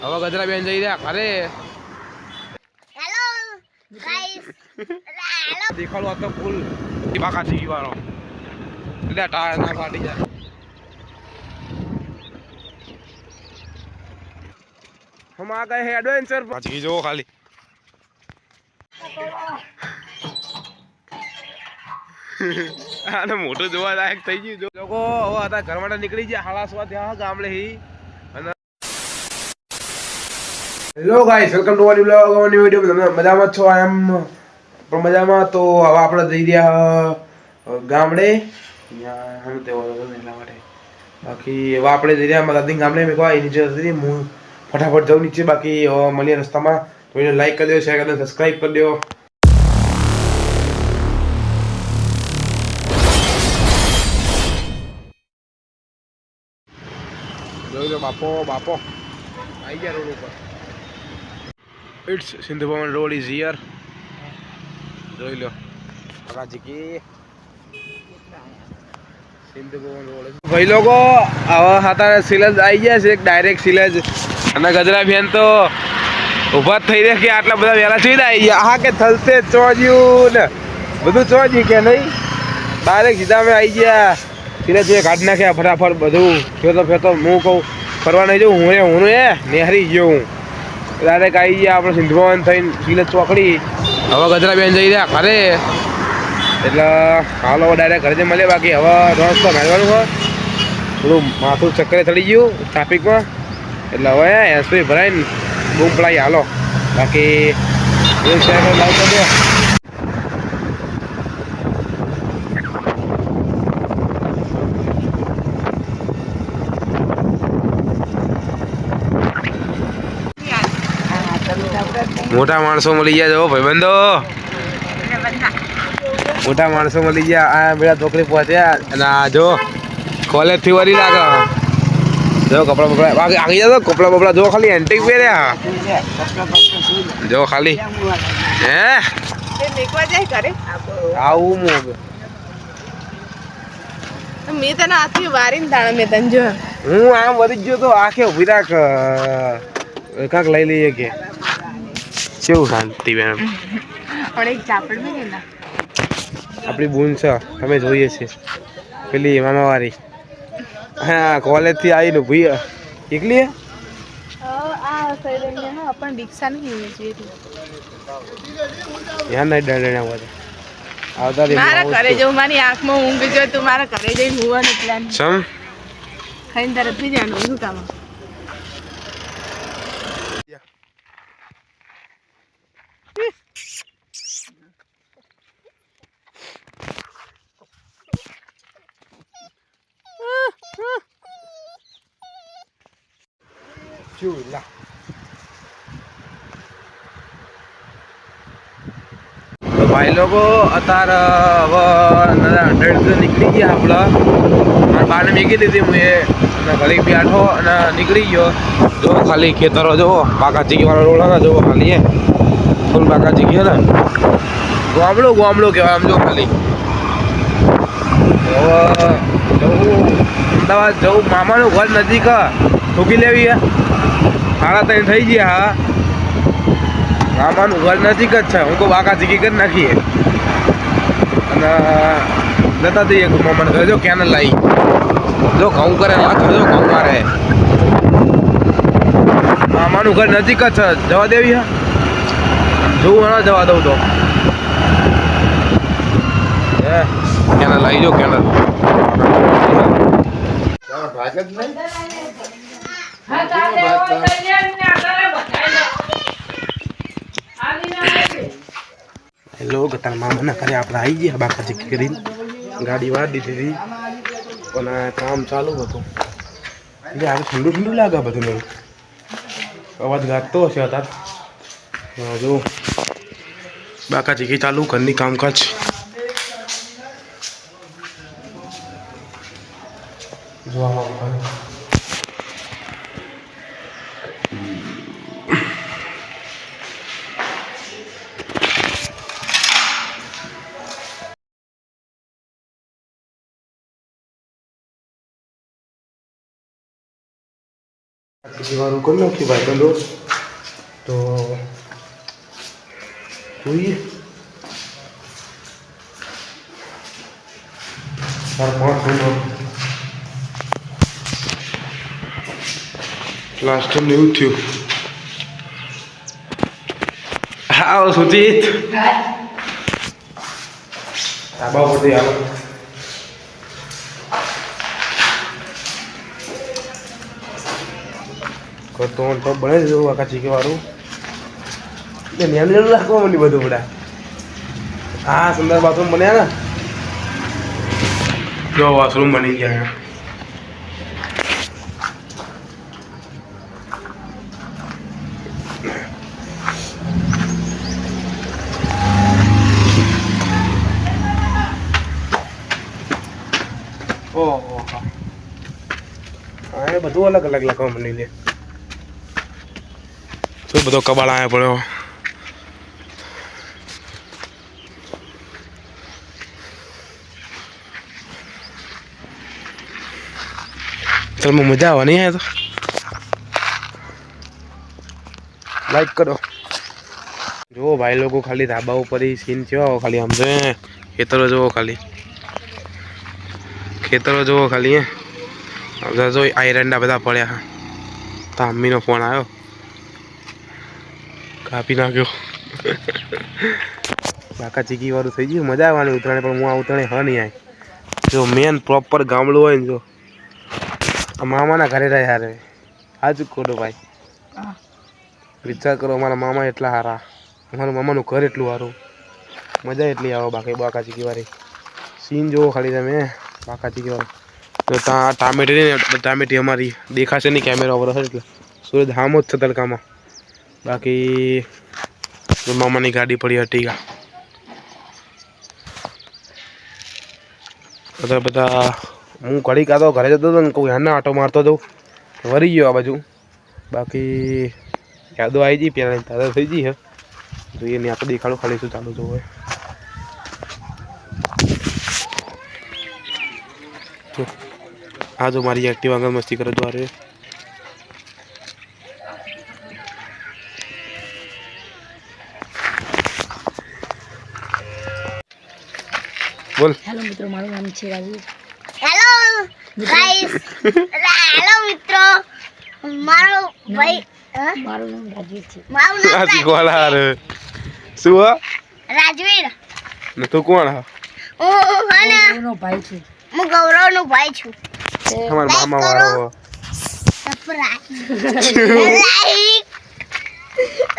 હવે ગજરા બેન જઈ રહ્યા અરે હેલો ગાઈસ હેલો દેખાડો આ તો ફૂલ બાકા થઈ ગયો એટલે ટાયર ના ફાટી જાય हम आ गए हैं एडवेंचर पाछी जो खाली આને મોટું જોવા લાયક થઈ ગયું જો લોકો હવે હતા ઘર માટે નીકળી ગયા હાલાસવા ત્યાં ગામડે હી અને hello guys welcome to our blog our new video તમે મજામાં છો આઈ એમ પણ મજામાં તો હવે આપણે જઈ રહ્યા ગામડે ત્યાં હું તે ઓલો એટલા માટે બાકી હવે આપણે જઈ રહ્યા દાદી ગામડે મેં કોઈ નીચે જઈ હું ફટાફટ જાઉં નીચે બાકી મળીએ રસ્તામાં તો એને લાઈક કરી દો શેર કરી દો સબસ્ક્રાઇબ કરી દો જોઈ લો બાપો બાપો આવી ગયા રોડ ઉપર it's Sindhu Bhavan road is here જોઈ લો કાકાજી કી સિંધુ ભવન રોડ ભાઈ લોકો આવા હાતા સિલજ આવી ગયા છે ડાયરેક્ટ સિલજ અને ગજરા બેન તો ઉભા થઈ રહ્યા કે આટલા બધા વહેલા સીધા આવી ગયા હા કે થલતે ચોજ્યું ને બધું ચોજ્યું કે નહીં ડાયરેક્ટ સીધા અમે આવી ગયા સિલજ કાઢી નાખ્યા ફટાફટ બધું ફેરતો હું કહું ફરવા નહીં જવું હું નેહરી ગયો હું ડાયરેક્ટ આવી ગયા આપણે સિંધુ ભવન થઈને સિલજ ચોકડી હવે ગજરા બેન જઈ રહ્યા ઘરે એટલે હાલો ડાયરેક્ટ ઘરે મળે બાકી હવે રસ્તો કાઢવાનું હોય થોડું માથું ચક્કરે ચડી ગયું ટ્રાફિકમાં એટલે હવે એસપી ભરાઈને બૂમ પડાવી હાલો બાકી એ શહેર લાવ કરી દો મોટા માણસો મળી ગયા જો ભાઈબંધો મોટા માણસો મળી ગયા આ બેડા છોકરી પહોંચ્યા અને આ જો કોલેજ થી વળી લાગે જો કપડા બપડા આગી જતો કપડા બપડા જો ખાલી એન્ટિક પહેર્યા જો ખાલી હે આવું મોગ મેં તને આથી વારીને દાણા મેં તને જો હું આમ વધી ગયો તો આખે ઉભી રાખ કાંક લઈ લઈએ કે કેવું શાંતિ બેન એક ચાપડ મેં ગયેલા આપણી બૂન છે તમે જોઈએ છે પેલી મામાવાળી હા કોલેજથી આવીને ઉભી એકલી આ સૈરન્યમાં પણ રિક્ષા નહીં જોઈએ યાર નહીં ડરણા હોય આવતા રે મારા ઘરે જવું મારી આંખમાં ઊંઘ જો તું મારા ઘરે જઈને હોવાનો પ્લાન સમ ખાઈને તરત બી જાણું શું કામ ચૂલા તો ભાઈ લોકો અત્યારે હવે 100 નીકળી ગયા આપણા મારા બાને મેકી દીધી હું અને ઘડી બી આઠો અને નીકળી ગયો જો ખાલી ખેતરો જો બાકા ચીકી વાળો રોડ ને જો ખાલી ફૂલ બાકા ચીકી ને ગામડો કહેવાય આમ જો ખાલી હવે જવું અમદાવાદ જવું મામાનું ઘર નજીક ઠોકી લેવી સાડા 3 થઈ ગયા હા મામાનું ઘર નજીક જ છે હું તો બાકા ચીકી કરી નાખીએ અને જતા જઈએ મામાને ઘરે જો કેનલ લાવી જો ઘઉં કરે જો ઘઉં મારે મામાનું ઘર નજીક જ છે જવા દેવી હા જોવું ના જવા દઉં તો કેનલ આવી જો કેનલ હેલો ગતાર મામાના ઘરે આપણે આવી ગયા બાકા ચીકી કરીને ગાડી વાળી દીધી હતી પણ કામ ચાલુ હતું એટલે આજે ઠંડુ લાગે બધું નહીં અવાજ ગાતો હશે અત્યારે જો બાકા ચીકી ચાલુ ઘરની કામકાજ જોવા જીવાનું કરી નાખ્યું ભાઈ બંધો તો જોઈએ 4-5 મિનિટ લાસ્ટ ટાઈમ એવું થયું હા સુજીત ધાબા પરથી આવો કરતો તો બને જ આખા ચીકી વાળું નેનું રાખવા મને બધું બધા હા સુંદર બાથરૂમ બન્યા ને જો વોશરૂમ બની ગયા ઓહો હા એ બધું અલગ અલગ લખવા માંડી લે શું બધો કબાળ આવ્યા પડ્યો તમે મજા આવે નહીં આવે તો લાઈક કરો જુઓ ભાઈ લોકો ખાલી ધાબા ઉપર સીન કેવા ખાલી આમ છે ખેતરો જુઓ ખાલી ખેતરો જુઓ ખાલી જો આયરંડા બધા પડ્યા તો અમ્મીનો ફોન આવ્યો કાપી નાખ્યો કાકા ચીકી વાળું થઈ ગયું મજા આવવાની ઉતરાણે પણ હું આ ઉતરાણે હ નહીં આવી જો મેન પ્રોપર ગામડું હોય ને જો મામાના ઘરે રહ્યા યાર આજ ખોટો ભાઈ વિચાર કરો અમારા મામા એટલા સારા અમારા મામાનું ઘર એટલું સારું મજા એટલી આવે બાકી બાકા ચીકી વાળી સીન જોવો ખાલી તમે બાકા ચીકી વાળું તો ત્યાં ટામેટી અમારી દેખાશે નહીં કેમેરા ઉપર હશે એટલે સૂરજ હામો જ છે તડકામાં બાકી મામાની ગાડી પડી હતી બધા હું ઘડી કાઢો ઘરે જતો હતો ને કોઈ હાના આટો મારતો હતો વરી ગયો આ બાજુ બાકી યાદો આવી ગઈ પહેલાં તાજા થઈ ગઈ હે જોઈએ ને આપણે દેખાડો ખાલી શું ચાલુ જોવે હા જો મારી એક્ટિવ આગળ મસ્તી કરે તો અરે બોલ હેલો મિત્રો મારું નામ છે રાજુ હેલો ગાઈસ હેલો મિત્રો મારો ભાઈ મારું નામ રાજવીર છે મારું નામ આજી કોલા રે શું રાજવીર ને તું કોણ હા હું હને એનો ભાઈ છું હું ગૌરવનો ભાઈ છું તમાર મામા વાળો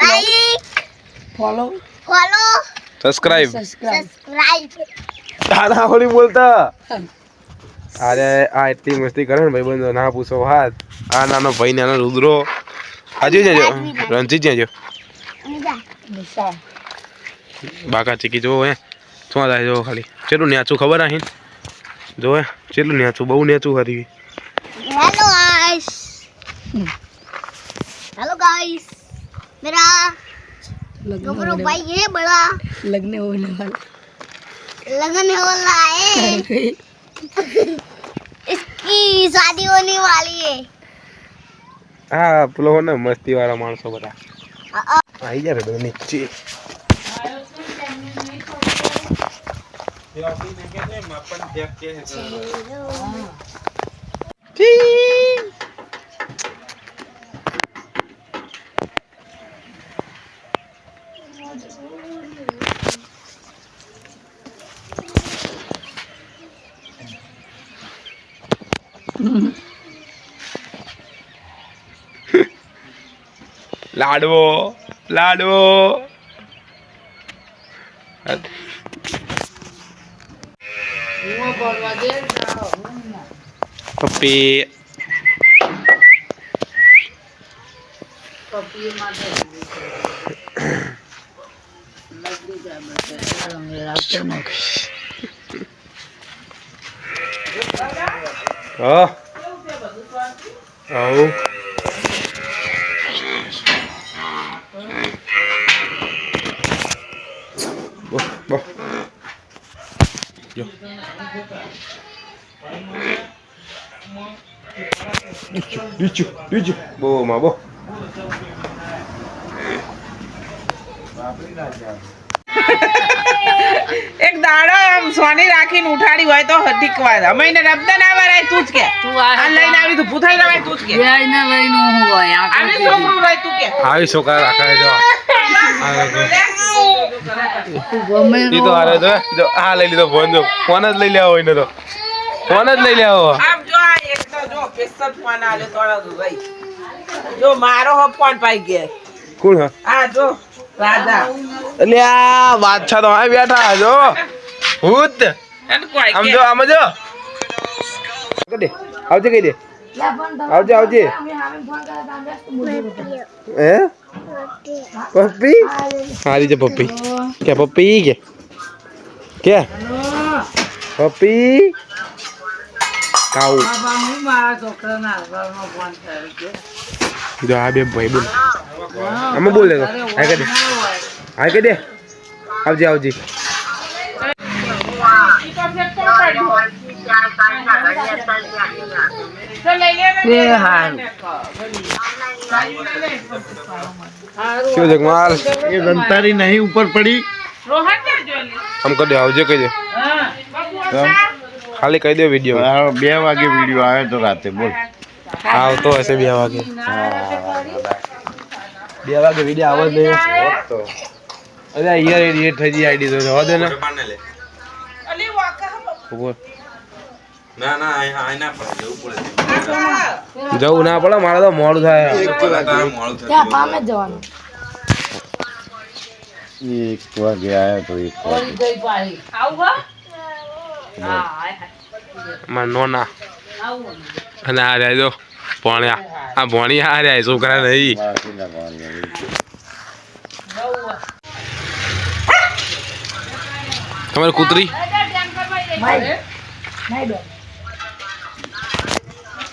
લાઈક ફોલો સબસ્ક્રાઇબ સબસ્ક્રાઇબ દાદા હોલી બોલતા અરે આ એટલી મસ્તી કરે ને ભાઈ બંધો ના પૂછો હાથ આ નાનો ભાઈ નાનો રુદ્રો આજે જજો રણજીત જજો બાકા ચીકી જો હે શું થાય જો ખાલી ચેટલું નેચું ખબર આહીન જો હે ચેટલું નેચું બહુ નેચું હરી हेलो गाइस मेरा गौरव भाई है बड़ा लगने होने वाला लगन वाला है इसकी शादी होने वाली है હા પેલો ને મસ્તી વાળા માણસો બધા આવી જાય બધું નીચે લાડવો લાડવો પપ્પી હા આવું Boh. Yo. ડીચું બો માં બો એક દાડો આમ સોની રાખીને ઉઠાડી હોય તો ઠીકવા અમે એને રબ્દા ના વરાય તું જ કે આ લઈને આવી તું પૂથાઈ રવાય તું જ કે બેયને લઈને હું હોય આવી છોકરું રહે તું કે આવી છોકરા રાખે જો ગમે ઈ તો હારે જો આ લઈ લીધો ફોન જ લઈ લેવો હોય ને તો ફોન જ લઈ લેવો આમ જો આ એક તો જો સ્પેશિયલ ફોન આલે તોડા દો ભાઈ જો મારો હો ફોન પાઈ ગયા કોણ હા આ જો રાજા એટલે આ બાદશાહ તો આ બેઠા જો ભૂત એન કોઈ આમ જો આમ જો કદે આવજે કઈ દે આવજે હે પપ્પી હારી છે પપ્પી કે પપ્પી કે પપ્પી કાઉ મારા છોકરાના હાલમાં ફોન થયો છે જો આ બે ભાઈ બોલ અમે બોલ લે આ કે દે આ કે દે આવજે क्यों जगमाल ये रंतारी नहीं ऊपर पड़ी हम कर दे आवजे कह दे खाली कह दे वीडियो 2 वागे वीडियो आया तो राते बोल आओ तो ऐसे 2 वागे 2 वागे वीडियो आवाज नहीं तो अरे यार ये થઈ ગઈ આઈડી તો જવા દે ને અલી વાકા ઉપર ના ના આ ના પડે જવું પડે જવું ના પડે મારે તો મોડું થાય ત્યાં પામે જ જવાનું 1 वागे आया तो 1 वागे ગઈ પાડી આવું હા માર નોના આવું અને આ રહ્યા જો ભણ્યા આ ભણી આ રહ્યા છોકરા નહીં बाकी ना मान ले તમારી કૂતરી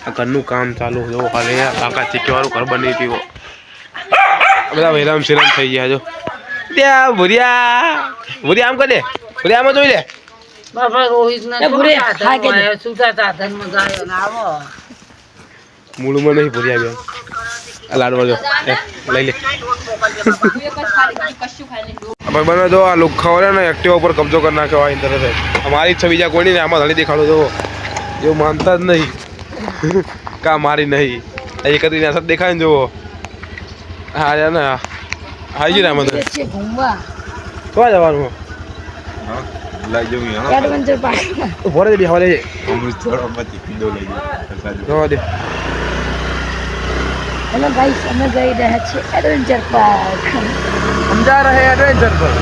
આ ઘરનું કામ ચાલુ જો હાલે કાકા ચીકીવાળું ઘર બની થયું બધા વૈરામ શિરામ થઈ ગયા જો ત્યાં ભૂરિયા આમ કરે ભૂરિયા આમાં જોઈ લે બાપા રોહિત ને સુતા સાધન માં જાય ને આવો મૂળમાં નહીં ભૂરિયા બેન આ લાડવા જો લઈ લે ભાઈ બને જો આ લુખાઓ ને એક્ટિવા ઉપર કબજો કરી નાખ્યો આ ઇન્ટરનેટ અમારી ઈચ્છા બીજા કોઈ નહીં આમાં ધણી દેખાડો જો જો માનતા જ નહીં કા મારી નહીં એક જ નાસત દેખાય ને જુઓ હા યાર ને હાઈ ગયું આમાં ઘૂમવા તો જવાનું ला जो यहां એડવેન્ચર પાર્ક ઉભો રહે બેહવા દે अमृत छोड़ो मत पीडो ले જવા દે હેલો ગાઈસ અમે જઈ રહ્યા છીએ એડવેન્ચર પાર્ક हम जा रहे हैं एडवेंचर पर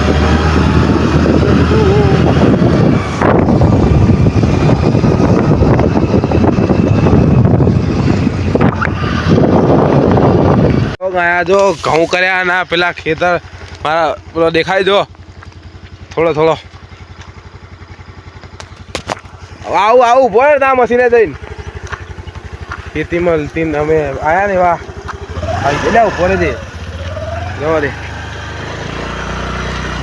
ગયા જો ઘઉં કર્યા ના પેલા ખેતર મારા પેલો દેખાય જો થોડો આવું બોલ ના મશીને જઈને ખેતીમાં તીન અમે આયા ને વાહ એટલે ઉપર દે જવા દે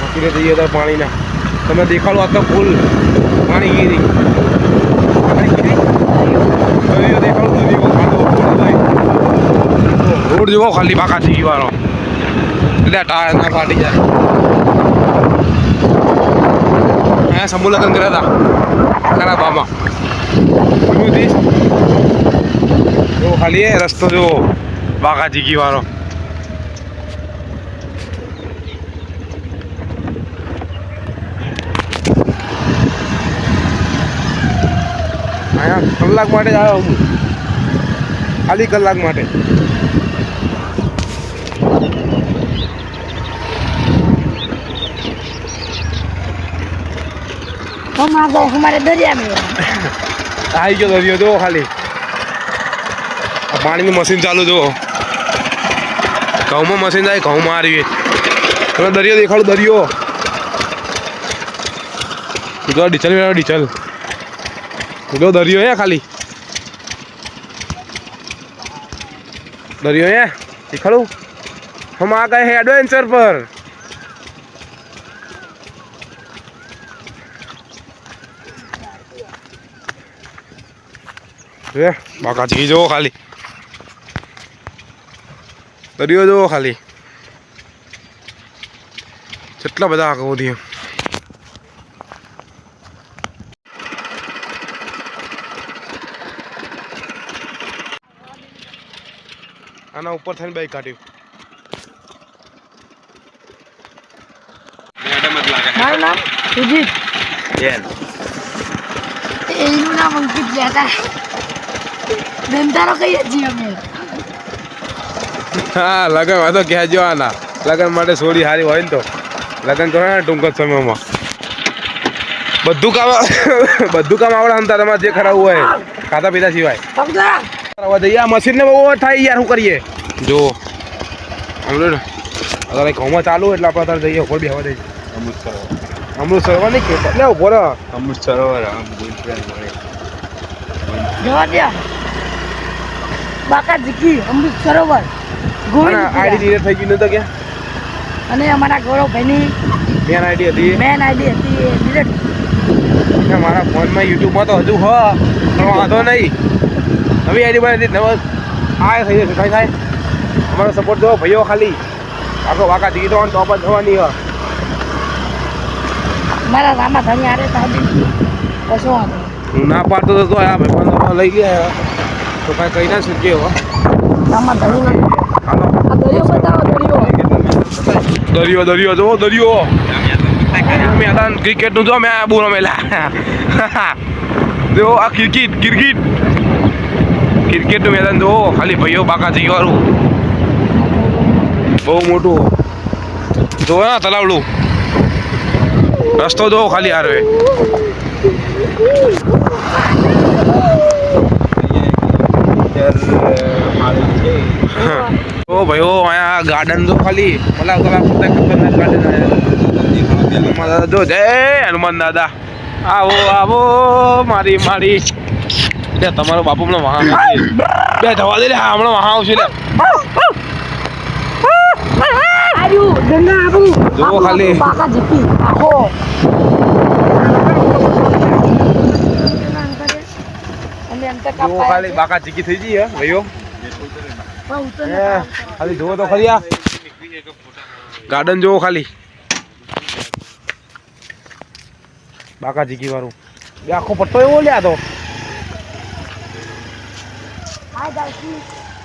મશીને જઈએ તો પાણીના તમે દેખાડો આ તો ફૂલ પાણી ગીરી રોડ જેવો ખાલી બાકા થઈ ગયો એટલે ટાયર ના ફાટી જાય અહીંયા સમૂહ લગ્ન કર્યા હતા ખરા બાબા જો ખાલી એ રસ્તો જો બાકા જીગી વાળો અહીંયા કલાક માટે જ આવ્યો હું ખાલી કલાક માટે हमारे दरिया में આવી ગયો દરિયો જો ખાલી પાણીનું મશીન ચાલુ જો ઘઉંમાં મશીન જાય ઘઉંમાં આવી તમે દરિયો દેખાડો દરિયો જો ડીચલ જો દરિયો હે ખાલી दरियो है दिखाड़ू हम आ गए हैं एडवेंचर पर बाका चीज हो खाली દરિયો જુઓ ખાલી કેટલા બધા આગળથી આના ઉપર થઈને બાઈક કાઢ્યું. મારું નામ સુજીત. એનું નામ અંકિત લેતા ધંધારો કહીએ છીએ અમે. હા લગન હોય તો કહેજો આના લગન માટે સોડી સારી હોય ને તો લગન કરો ને ટૂંક જ સમયમાં બધું કામ આવડે આમ તમારે જે ખરાબ હોય ખાતા પીતા સિવાય જઈએ આ મશીન ને બહુ થાય યાર શું કરીએ જો અમૃત અગર ઘઉંમાં ચાલુ એટલે આપણે અત્યારે જઈએ ઉપર બી હવા દઈએ અમૃત સરોવર નહીં કે એટલે ઉભો રહો અમૃત સરોવર જવા દે બાકા જીકી અમૃત સરોવર આઈડી ડિલીટ થઈ ગયું નતો ક્યાં અને અમારા ગૌરવભાઈની મેન આઈડી હતી મેન આઈડી હતી એ ડિલીટ. મારા ફોનમાં યુટ્યુબમાં તો હજુ હ પણ વાંધો નહીં નવી આઈડી બનાવી નવો આ થઈ જશે કઈ થાય અમારો સપોર્ટ જો ભાઈઓ ખાલી આખો વાકા જીગી તો ટોપ જ થવાની હોય મારા રામા ધણી આરે સાહેબ કશો વાંધો હું ના પાડતો તો આ ભાઈ લઈ ગયા તો કાંઈ કહી ના શકીએ હો રામા ધણી હાલો આ દરિયો બતાવો દરિયો દરિયો જો દરિયો મેદાન ક્રિકેટનું જો મેં આ બહુ રમેલા જો આ ક્રિકેટનું મેદાન જો ખાલી ભાઈઓ બાકા જઈ વાળું બહુ મોટું જો ના તલાવડું રસ્તો જો ખાલી હારવે ઓ ભાઈઓ અહીંયા ગાર્ડન જો ખાલી ભલા ખતરનાક ગાર્ડન જો જય હનુમાન દાદા આવો આવો મારી તમારો બાપુ હમણાં વહાં બે જવા દે લે હા હમણાં વહાં આવશે લે જો ખાલી બાકા જીકી આખો જો ખાલી બાકા ચીકી થઈ ગઈ હે ભાઈઓ ખાલી જોવો તો ખરી આ ગાર્ડન જોવો ખાલી બાકા ચીકી વાળું બે આખો પટ્ટો એવો લ્યા તો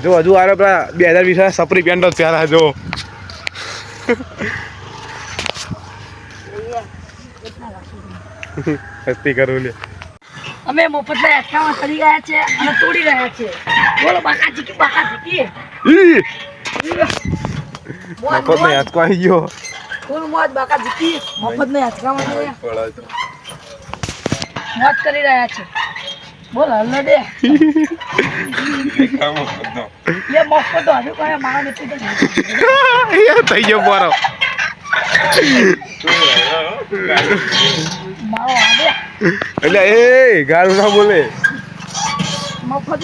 જો હજુ આરે પેલા 2020 સપરી પેન્ટ જ પહેરા જો હસ્તી કરું લે અમે મફતના હેઠામાં ચડી ગયા છે અને તોડી રહ્યા છે. બોલો બાકા જીકી મફત ને યાદ આવી ગયો ફૂલ મોજ બાકા જીકી મફતના હેઠામાં છે મોજ કરી રહ્યા છે. બોલ હલ્લો દે લે મફત તો હજુ કોઈ મારા નથી તો થઈ ગયો પોરો મારો આડે એટલે એ ગાળું ના બોલે મફત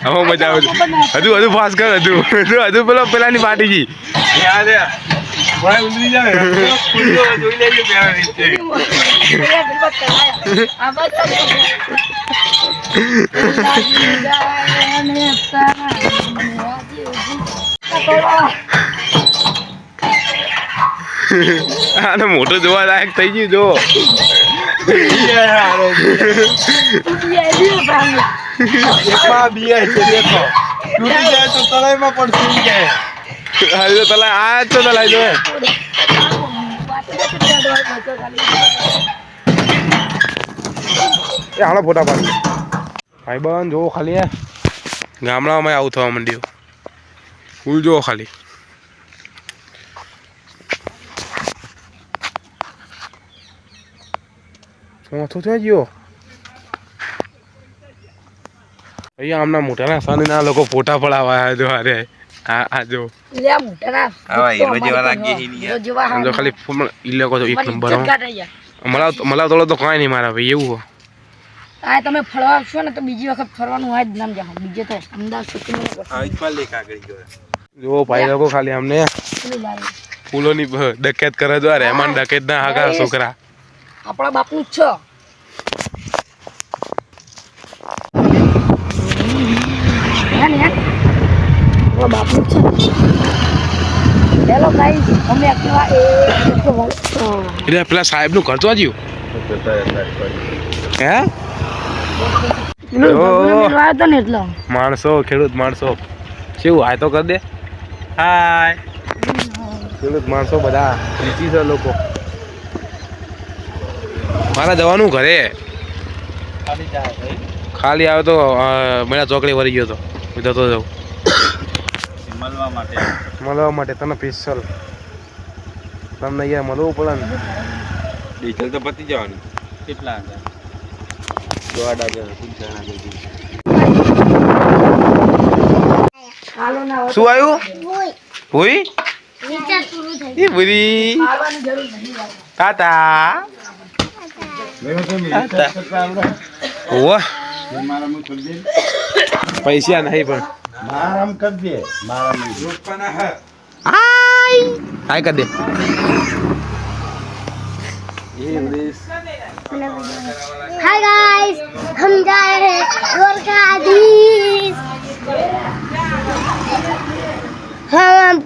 હવે મજા આવે હજુ પાસ કર હજુ પેલાની પાર્ટી ગઈ આને મોટો જોવા લાયક થઈ ગયું જો તલાય તો જો એ હાલો ફોટા પાડ ભાઈ બંધ જોવો ખાલી ગામડામાં આવું થવા માંડ્યું ફૂલ જોવો ખાલી ચોથો થઈ ગયો અહીંયા આમના મોટાના સાનીના લોકો ફોટા પડાવવા જો અરે આ જો લે મોટાના આવા હીરો જેવા લાગે હી ની હીરો જેવા જો ખાલી ઈ લોકો તો એક નંબર મને મલાવ તોડો તો કાંઈ નહીં મારા ભાઈ એવું આ તમે ફરવા આવશો ને તો બીજી વખત ફરવાનું હોય જ નામ જાઓ બીજે તો અમદાવાદ સિટીમાં આ ઇકબાલ લેખ આગળ ગયો જો ભાઈ લોકો ખાલી અમને ફૂલોની ડકેત કરે જો રહેમાન ડકેત ના હાકા છોકરા આપણા બાપનું જ છે આપણા બાપનું જ છે ને હેલો ગાઈસ અમે એક્ટિવા એટલે પેલા સાહેબનું ઘર તો આજ્યું હે આવ્યો હતો ને એટલો માણસો ખેડૂત માણસો કેવું હાય તો કરી દે હાય ખેડૂત માણસો બધા નીચી છે લોકો મારા જવાનું ઘરે ખાલી આવ્યો તો મેળા ચોકડી વળી ગયો તો જતો જાઉં મળવા માટે તને સ્પેશિયલ તમને અહીંયા મળવું પડે ને ડીઝલ તો પતી જવાનું કેટલા હાલો ના હોય શું આવ્યું ઓય હુઈ વિચાર પૂરું થઈ એ બધી આવવાની જરૂર નથી તાતા ઓવા પૈસા નહીં પણ મારામ કરજે મારામ હાય કર દે हाय गाइस हम जा रहे हैं द्वारकाधीश हम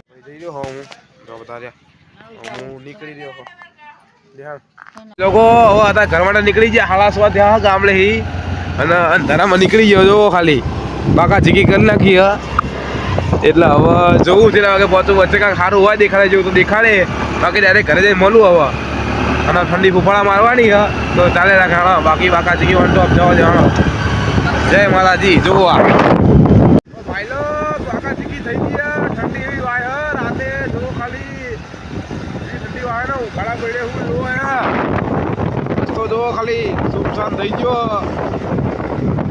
લોકો હવે હતા ઘર માટે નીકળી ગયા હાલાસવા ત્યાં ગામડે હી અને અંધારામાં નીકળી ગયો જો ખાલી બાકા ચીકી કરી નાખી હ એટલે હવે જોવું તેના વાગે પહોંચું વચ્ચે કાંઈક સારું હોય દેખાડે જેવું તો દેખાડે બાકી ડાયરેક્ટ ઘરે જઈને મળું હવે અને ઠંડી ફૂફાળા મારવાની હ તો ચાલે રાખે બાકી બાકા ચીકી વન ટોપ જવા દેવાનો જય માતાજી જોવા ભાઈ લો બાકા ચીકી થઈ ગયા ઠંડી એવી વાય હ રાતે જો ખાલી ઠંડી વાય ને ઉઘાડા પડે હું જો રસ્તો જો ખાલી સુમસાન થઈ ગયો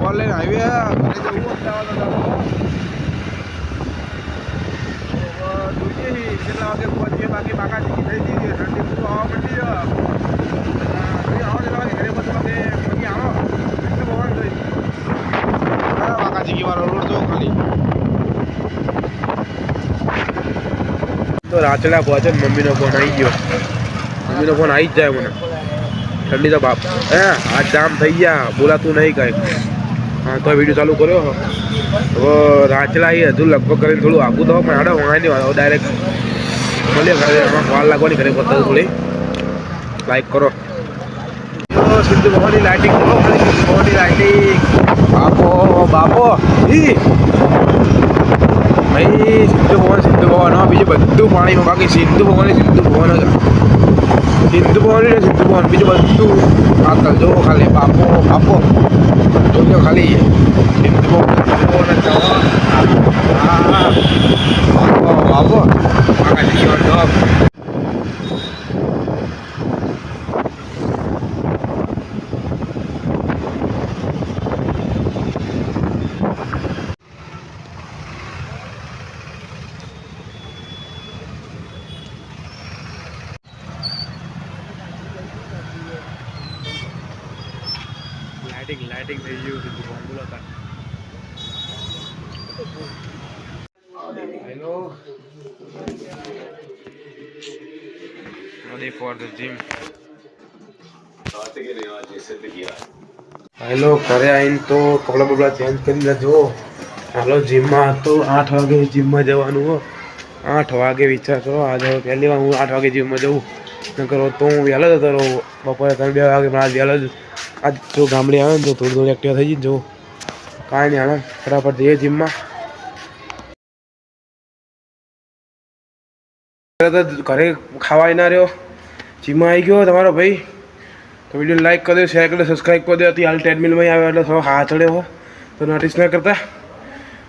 ઓનલાઈન હાઈવે ઘરે જવું જોઈએ કેટલા વાગે પહોંચીએ બાકી બાકા ચીકી થઈ ગઈ ઠંડી બધું આવવા માંડી આવો કેટલા વાગે ઘરે બધું વાગે પછી આવો એટલે ભવન થઈ બાકા ચીકી વાળો રોડ જો ખાલી તો રાચડા પહોંચે મમ્મીનો ફોન આવી ગયો મમ્મીનો ફોન આવી જ જાય મને ઠંડી તો બાપ હે આ જામ થઈ ગયા બોલાતું નહીં કાંઈ હા તો વિડીયો ચાલુ કર્યો હવે રાચડા એ હજુ લગભગ કરીને થોડું આગું તો પણ હાડો વાંઈ નહીં વાળો ડાયરેક્ટ મળીએ ઘરે એમાં વાર લાગવાની ઘરે પત્તા થોડી લાઈક કરો સિદ્ધુ ભવાની લાઇટિંગ કરો ખાલી સિદ્ધુ ભવાની લાઇટિંગ બાપો બાપો ઈ ભાઈ સિદ્ધુ ભવન હા બીજું બધું પાણીમાં બાકી સિદ્ધુ ભવન જ સિદ્ધુ ભવન બીજું બધું આકલ જો ખાલી બાપો બાપો જોજો ખાલી સિદ્ધુ ભવન બાપો બાકા જીવન ટોપ લાઇટિંગ થઈ ગયું છે બોલાતા hello ready for the gym hello ઘરે આવીને તો કપડા બપડા ચેન્જ કરી લેજો હાલો જીમમાં તો 8 વાગે જીમમાં જવાનું હો 8 વાગે વિચાર કરો આજે પહેલી વાર હું 8 વાગે જીમમાં જવું નકર તો હું વહેલો જતો રહું બપોરે 2 વાગે પણ આજ વહેલો જ આજ જો ગામડે આવે ને તો થોડું એક્ટિવ થઈ જઈને જો કાંઈ નહીં હાલો ફટાફટ જઈએ જીમમાં ઘરે ખાવાય ના રહ્યો જીમમાં આવી ગયો તમારો ભાઈ તો વિડીયો લાઈક કરી દો શેર કરી દો સબસ્ક્રાઈબ કરી દો હતી હાલ ટ્રેડમિલમાં આવ્યો એટલે થોડો હા ચડ્યો હો તો નોટિસ ના કરતા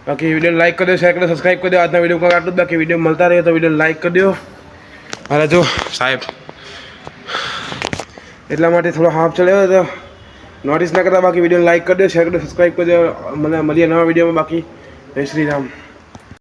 બાકી વિડીયો લાઈક કરી દો શેર કરી દો સબસ્ક્રાઈબ કરી દો આજના વિડીયો આટલું જ બાકી વિડીયો મળતા રહે તો વિડીયો લાઈક કરી દો હાલે જો સાહેબ એટલા માટે થોડો હાફ ચડ્યો તો નોટિસ ના કરતા બાકી વિડીયો લાઈક કરી દો શેર કરી દો સબસ્ક્રાઈબ કરી દો મને મળીએ નવા વિડીયોમાં બાકી જય શ્રી રામ